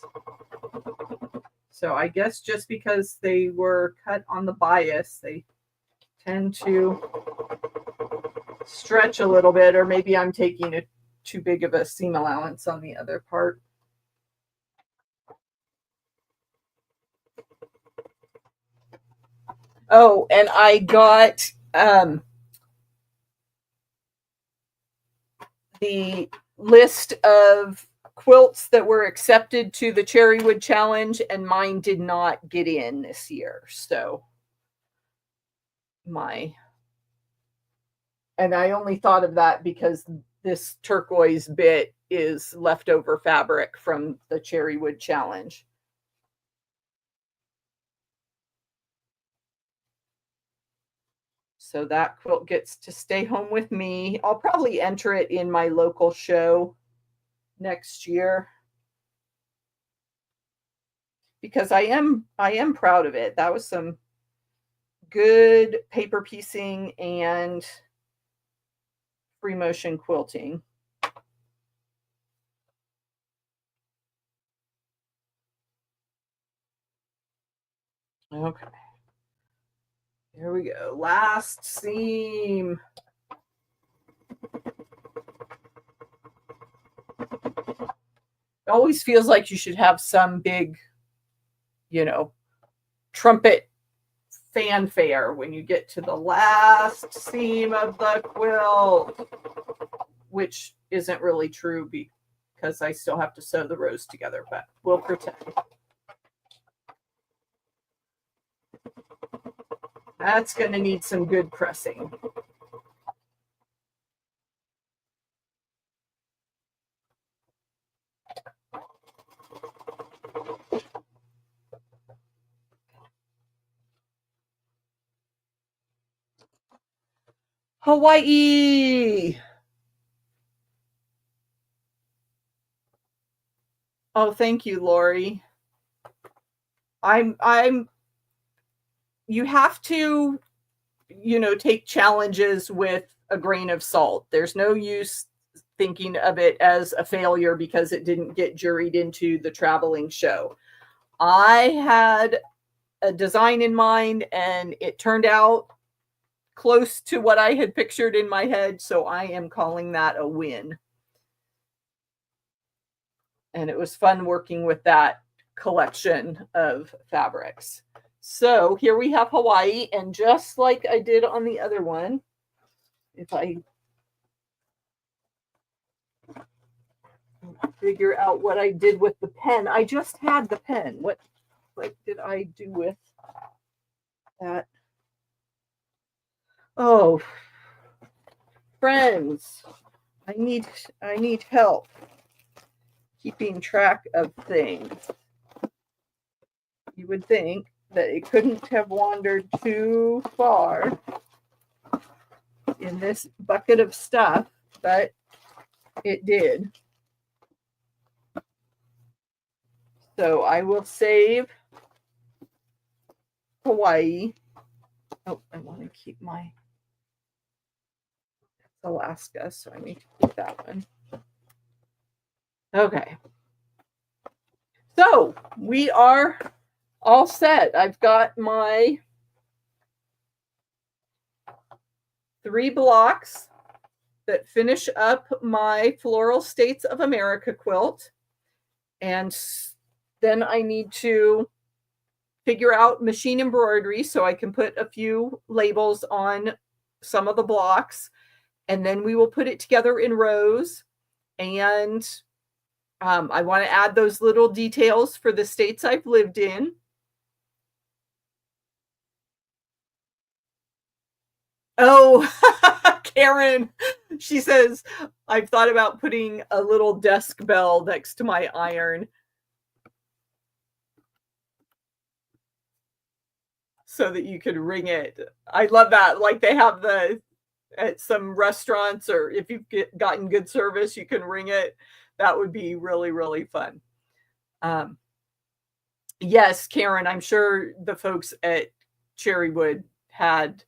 So I guess just because they were cut on the bias, they tend to stretch a little bit, or maybe I'm taking too big of a seam allowance on the other part. Oh, and I got the list of quilts that were accepted to the Cherrywood Challenge, and mine did not get in this year. So and I only thought of that because this turquoise bit is leftover fabric from the Cherrywood Challenge. So that quilt gets to stay home with me. I'll probably enter it in my local show next year because I am proud of it. That was some good paper piecing and free motion quilting. Okay. Here we go. Last seam. It always feels like you should have some big, trumpet fanfare when you get to the last seam of the quilt, which isn't really true because I still have to sew the rows together, but we'll pretend. That's going to need some good pressing. Hawaii. Oh, thank you, Lori. You have to, take challenges with a grain of salt. There's no use thinking of it as a failure because it didn't get juried into the traveling show. I had a design in mind and it turned out close to what I had pictured in my head, so I am calling that a win. And it was fun working with that collection of fabrics. So here we have Hawaii, and just like I did on the other one, if I figure out what I did with the pen, I just had the pen. What did I do with that? Oh, friends, I need help keeping track of things. You would think that it couldn't have wandered too far in this bucket of stuff, but it did. So I will save Hawaii. Oh, I want to keep my Alaska, so I need to keep that one. Okay. So we are all set. I've got my 3 blocks that finish up my Floral States of America quilt. And then I need to figure out machine embroidery so I can put a few labels on some of the blocks. And then we will put it together in rows. And I want to add those little details for the states I've lived in. Oh, Karen, she says, I've thought about putting a little desk bell next to my iron so that you could ring it. I love that. Like they have at some restaurants, or if you've gotten good service, you can ring it. That would be really, really fun. Yes, Karen, I'm sure the folks at Cherrywood had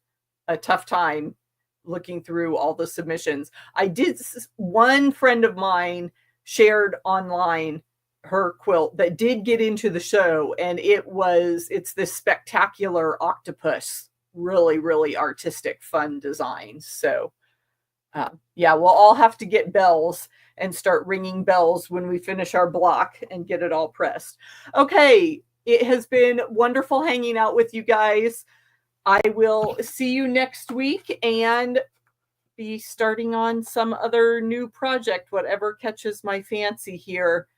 a tough time looking through all the submissions. One friend of mine shared online her quilt that did get into the show, and it's this spectacular octopus, really, really artistic, fun design. So yeah, we'll all have to get bells and start ringing bells when we finish our block and get it all pressed. Okay, it has been wonderful hanging out with you guys. I will see you next week and be starting on some other new project, whatever catches my fancy here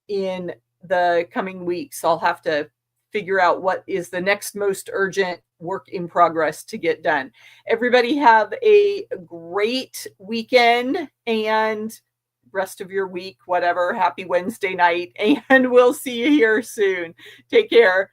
in the coming weeks. I'll have to figure out what is the next most urgent work in progress to get done. Everybody have a great weekend and rest of your week, whatever. Happy Wednesday night, and we'll see you here soon. Take care.